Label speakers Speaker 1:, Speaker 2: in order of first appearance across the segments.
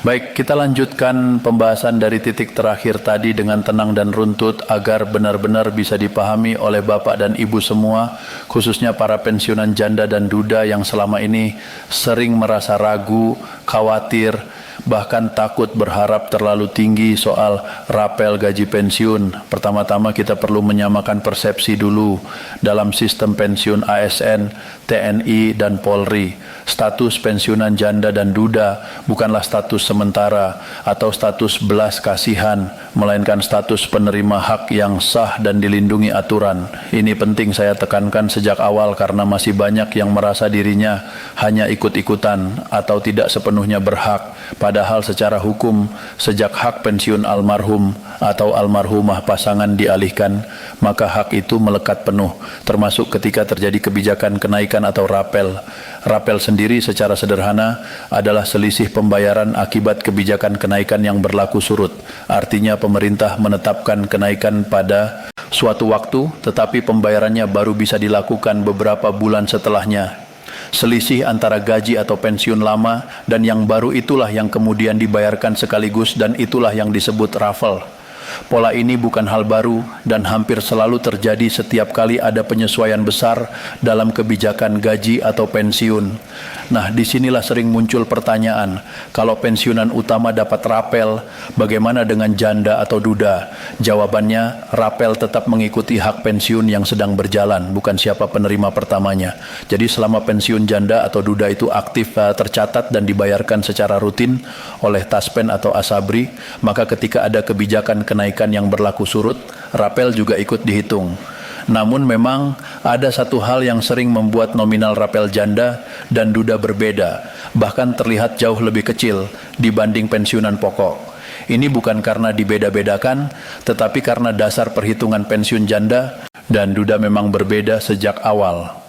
Speaker 1: Baik, kita lanjutkan pembahasan dari titik terakhir tadi dengan tenang dan runtut agar benar-benar bisa dipahami oleh Bapak dan Ibu semua, khususnya para pensiunan janda dan duda yang selama ini sering merasa ragu, khawatir, bahkan takut berharap terlalu tinggi soal rapel gaji pensiun. Pertama-tama kita perlu menyamakan persepsi dulu dalam sistem pensiun ASN, TNI, dan Polri. Status pensiunan janda dan duda bukanlah status sementara atau status belas kasihan, melainkan status penerima hak yang sah dan dilindungi aturan. Ini penting saya tekankan sejak awal karena masih banyak yang merasa dirinya hanya ikut-ikutan atau tidak sepenuhnya berhak. Padahal secara hukum, sejak hak pensiun almarhum atau almarhumah pasangan dialihkan, maka hak itu melekat penuh, termasuk ketika terjadi kebijakan kenaikan atau rapel. Rapel sendiri secara sederhana adalah selisih pembayaran akibat kebijakan kenaikan yang berlaku surut. Artinya pemerintah menetapkan kenaikan pada suatu waktu, tetapi pembayarannya baru bisa dilakukan beberapa bulan setelahnya. Selisih antara gaji atau pensiun lama dan yang baru itulah yang kemudian dibayarkan sekaligus dan itulah yang disebut raffle. Pola ini bukan hal baru dan hampir selalu terjadi setiap kali ada penyesuaian besar dalam kebijakan gaji atau pensiun. Nah, disinilah sering muncul pertanyaan, kalau pensiunan utama dapat rapel, bagaimana dengan janda atau duda? Jawabannya, rapel tetap mengikuti hak pensiun yang sedang berjalan, bukan siapa penerima pertamanya. Jadi selama pensiun janda atau duda itu aktif tercatat dan dibayarkan secara rutin oleh Taspen atau Asabri, maka ketika ada kebijakan kenaikan yang berlaku surut, rapel juga ikut dihitung. Namun memang ada satu hal yang sering membuat nominal rapel janda dan duda berbeda, bahkan terlihat jauh lebih kecil dibanding pensiunan pokok. Ini bukan karena dibeda-bedakan, tetapi karena dasar perhitungan pensiun janda dan duda memang berbeda sejak awal.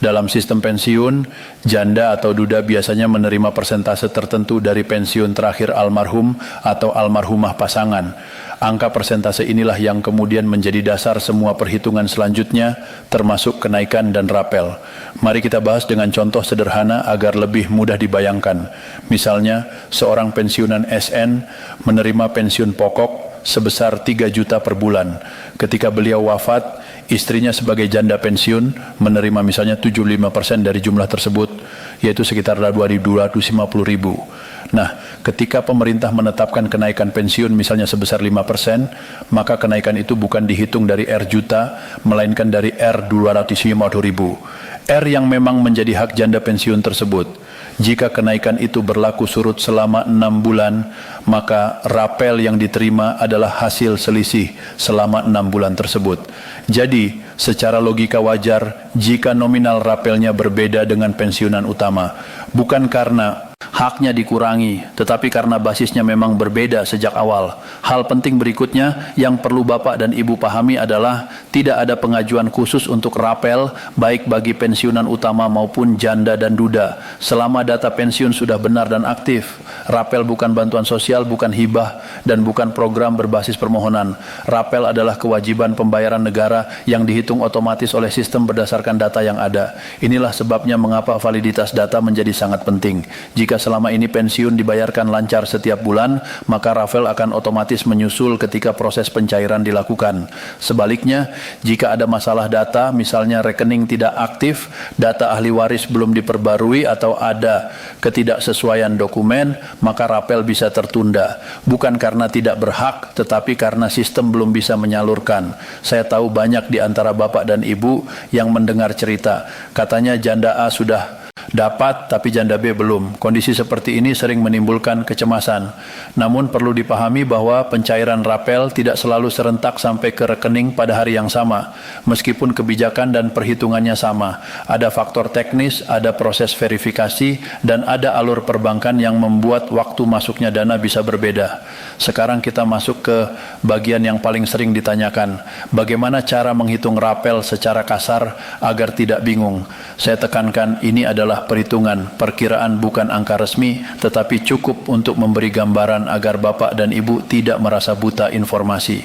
Speaker 1: Dalam sistem pensiun, janda atau duda biasanya menerima persentase tertentu dari pensiun terakhir almarhum atau almarhumah pasangan. Angka persentase inilah yang kemudian menjadi dasar semua perhitungan selanjutnya, termasuk kenaikan dan rapel. Mari kita bahas dengan contoh sederhana agar lebih mudah dibayangkan. Misalnya, seorang pensiunan SN menerima pensiun pokok sebesar 3 juta per bulan. Ketika beliau wafat, istrinya sebagai janda pensiun menerima misalnya 75% dari jumlah tersebut, yaitu sekitar 2.250.000. Nah, ketika pemerintah menetapkan kenaikan pensiun misalnya sebesar 5%, maka kenaikan itu bukan dihitung dari R juta, melainkan dari R 250.000. R yang memang menjadi hak janda pensiun tersebut. Jika kenaikan itu berlaku surut selama 6 bulan, maka rapel yang diterima adalah hasil selisih selama 6 bulan tersebut. Jadi, secara logika wajar jika nominal rapelnya berbeda dengan pensiunan utama, bukan karena haknya dikurangi, tetapi karena basisnya memang berbeda sejak awal. Hal penting berikutnya yang perlu Bapak dan Ibu pahami adalah tidak ada pengajuan khusus untuk rapel baik bagi pensiunan utama maupun janda dan duda. Selama data pensiun sudah benar dan aktif, rapel bukan bantuan sosial, bukan hibah, dan bukan program berbasis permohonan. Rapel adalah kewajiban pembayaran negara yang dihitung otomatis oleh sistem berdasarkan data yang ada. Inilah sebabnya mengapa validitas data menjadi sangat penting. Jika selama ini pensiun dibayarkan lancar setiap bulan, maka rapel akan otomatis menyusul ketika proses pencairan dilakukan. Sebaliknya, jika ada masalah data, misalnya rekening tidak aktif, data ahli waris belum diperbarui, atau ada ketidaksesuaian dokumen, maka rapel bisa tertunda. Bukan karena tidak berhak, tetapi karena sistem belum bisa menyalurkan. Saya tahu banyak di antara Bapak dan Ibu yang mendengar cerita, katanya janda A sudah dapat tapi janda B belum. Kondisi seperti ini sering menimbulkan kecemasan. Namun perlu dipahami bahwa pencairan rapel tidak selalu serentak sampai ke rekening pada hari yang sama. Meskipun kebijakan dan perhitungannya sama, ada faktor teknis, ada proses verifikasi, dan ada alur perbankan yang membuat waktu masuknya dana bisa berbeda. Sekarang kita masuk ke bagian yang paling sering ditanyakan. Bagaimana cara menghitung rapel secara kasar agar tidak bingung? Saya tekankan ini adalah perhitungan, perkiraan, bukan angka resmi, tetapi cukup untuk memberi gambaran agar Bapak dan Ibu tidak merasa buta informasi.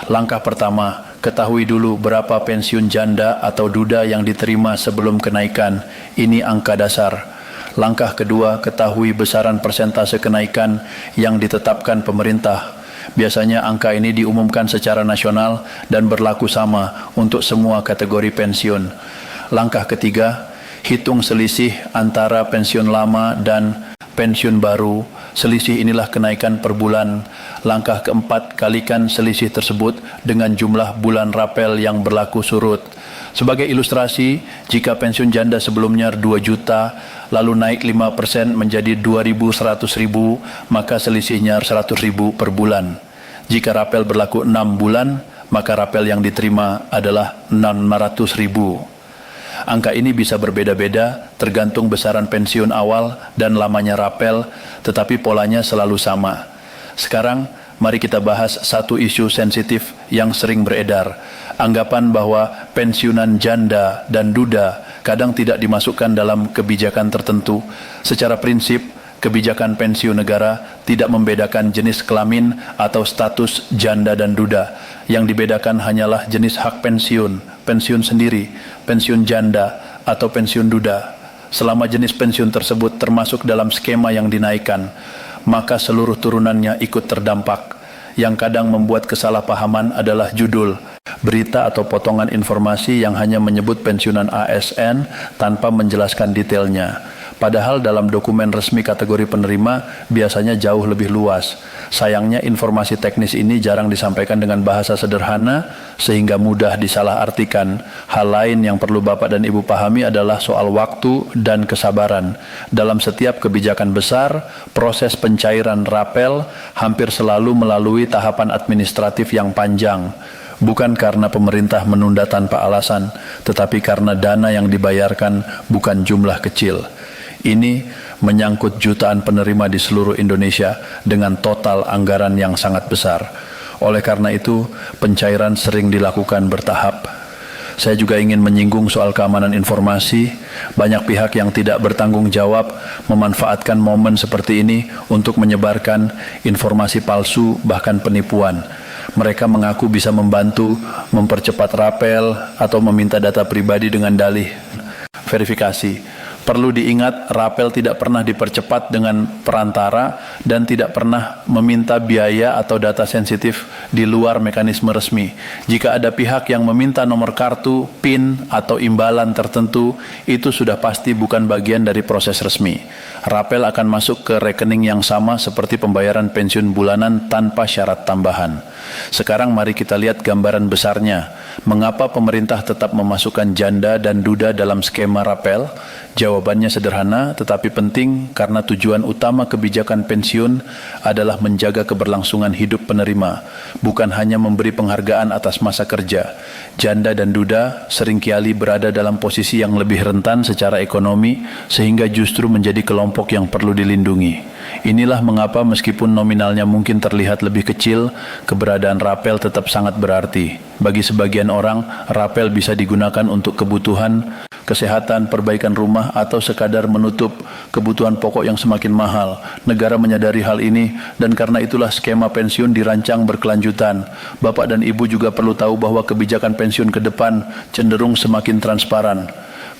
Speaker 1: Langkah pertama, ketahui dulu berapa pensiun janda atau duda yang diterima sebelum kenaikan. Ini angka dasar. Langkah kedua, ketahui besaran persentase kenaikan yang ditetapkan pemerintah. Biasanya angka ini diumumkan secara nasional dan berlaku sama untuk semua kategori pensiun. Langkah ketiga, hitung selisih antara pensiun lama dan pensiun baru. Selisih inilah kenaikan per bulan. Langkah keempat, kalikan selisih tersebut dengan jumlah bulan rapel yang berlaku surut. Sebagai ilustrasi, jika pensiun janda sebelumnya 2 juta, lalu naik 5% menjadi 2.100.000, maka selisihnya 100.000 per bulan. Jika rapel berlaku 6 bulan, maka rapel yang diterima adalah 600.000. Angka ini bisa berbeda-beda tergantung besaran pensiun awal dan lamanya rapel, tetapi polanya selalu sama. Sekarang, mari kita bahas satu isu sensitif yang sering beredar. Anggapan bahwa pensiunan janda dan duda kadang tidak dimasukkan dalam kebijakan tertentu. Secara prinsip, kebijakan pensiun negara tidak membedakan jenis kelamin atau status janda dan duda. Yang dibedakan hanyalah jenis hak pensiun, pensiun sendiri, pensiun janda, atau pensiun duda. Selama jenis pensiun tersebut termasuk dalam skema yang dinaikkan, maka seluruh turunannya ikut terdampak. Yang kadang membuat kesalahpahaman adalah judul, berita atau potongan informasi yang hanya menyebut pensiunan ASN tanpa menjelaskan detailnya. Padahal dalam dokumen resmi kategori penerima biasanya jauh lebih luas. Sayangnya informasi teknis ini jarang disampaikan dengan bahasa sederhana sehingga mudah disalahartikan. Hal lain yang perlu Bapak dan Ibu pahami adalah soal waktu dan kesabaran. Dalam setiap kebijakan besar, proses pencairan rapel hampir selalu melalui tahapan administratif yang panjang. Bukan karena pemerintah menunda tanpa alasan, tetapi karena dana yang dibayarkan bukan jumlah kecil. Ini menyangkut jutaan penerima di seluruh Indonesia dengan total anggaran yang sangat besar. Oleh karena itu, pencairan sering dilakukan bertahap. Saya juga ingin menyinggung soal keamanan informasi. Banyak pihak yang tidak bertanggung jawab memanfaatkan momen seperti ini untuk menyebarkan informasi palsu, bahkan penipuan. Mereka mengaku bisa membantu mempercepat rapel atau meminta data pribadi dengan dalih verifikasi. Perlu diingat, rapel tidak pernah dipercepat dengan perantara dan tidak pernah meminta biaya atau data sensitif di luar mekanisme resmi. Jika ada pihak yang meminta nomor kartu, PIN, atau imbalan tertentu, itu sudah pasti bukan bagian dari proses resmi. Rapel akan masuk ke rekening yang sama seperti pembayaran pensiun bulanan tanpa syarat tambahan. Sekarang mari kita lihat gambaran besarnya. Mengapa pemerintah tetap memasukkan janda dan duda dalam skema rapel? Jawabannya sederhana tetapi penting karena tujuan utama kebijakan pensiun adalah menjaga keberlangsungan hidup penerima, bukan hanya memberi penghargaan atas masa kerja. Janda dan duda seringkali berada dalam posisi yang lebih rentan secara ekonomi sehingga justru menjadi kelompok yang perlu dilindungi. Inilah mengapa meskipun nominalnya mungkin terlihat lebih kecil, keberadaan rapel tetap sangat berarti. Bagi sebagian orang, rapel bisa digunakan untuk kebutuhan kesehatan, perbaikan rumah, atau sekadar menutup kebutuhan pokok yang semakin mahal. Negara menyadari hal ini dan karena itulah skema pensiun dirancang berkelanjutan. Bapak dan Ibu juga perlu tahu bahwa kebijakan pensiun ke depan cenderung semakin transparan.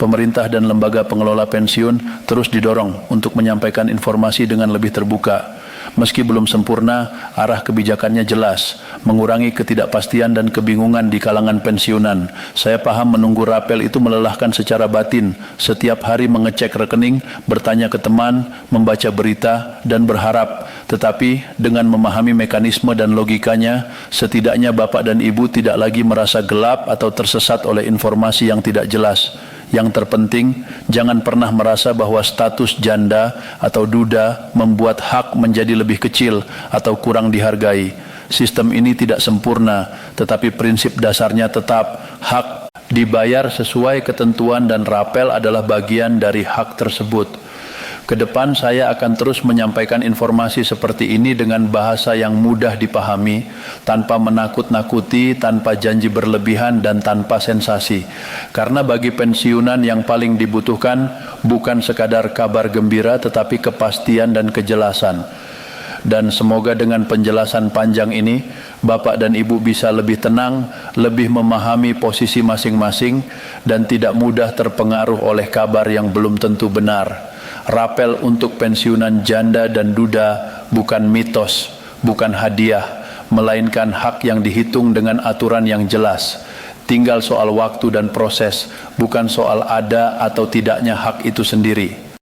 Speaker 1: Pemerintah dan lembaga pengelola pensiun terus didorong untuk menyampaikan informasi dengan lebih terbuka. Meski belum sempurna, arah kebijakannya jelas, mengurangi ketidakpastian dan kebingungan di kalangan pensiunan. Saya paham menunggu rapel itu melelahkan secara batin, setiap hari mengecek rekening, bertanya ke teman, membaca berita, dan berharap. Tetapi dengan memahami mekanisme dan logikanya, setidaknya Bapak dan Ibu tidak lagi merasa gelap atau tersesat oleh informasi yang tidak jelas. Yang terpenting, jangan pernah merasa bahwa status janda atau duda membuat hak menjadi lebih kecil atau kurang dihargai. Sistem ini tidak sempurna, tetapi prinsip dasarnya tetap hak dibayar sesuai ketentuan dan rapel adalah bagian dari hak tersebut. Kedepan saya akan terus menyampaikan informasi seperti ini dengan bahasa yang mudah dipahami, tanpa menakut-nakuti, tanpa janji berlebihan, dan tanpa sensasi. Karena bagi pensiunan yang paling dibutuhkan bukan sekadar kabar gembira, tetapi kepastian dan kejelasan. Dan semoga dengan penjelasan panjang ini, Bapak dan Ibu bisa lebih tenang, lebih memahami posisi masing-masing, dan tidak mudah terpengaruh oleh kabar yang belum tentu benar. Rapel untuk pensiunan janda dan duda bukan mitos, bukan hadiah, melainkan hak yang dihitung dengan aturan yang jelas. Tinggal soal waktu dan proses, bukan soal ada atau tidaknya hak itu sendiri.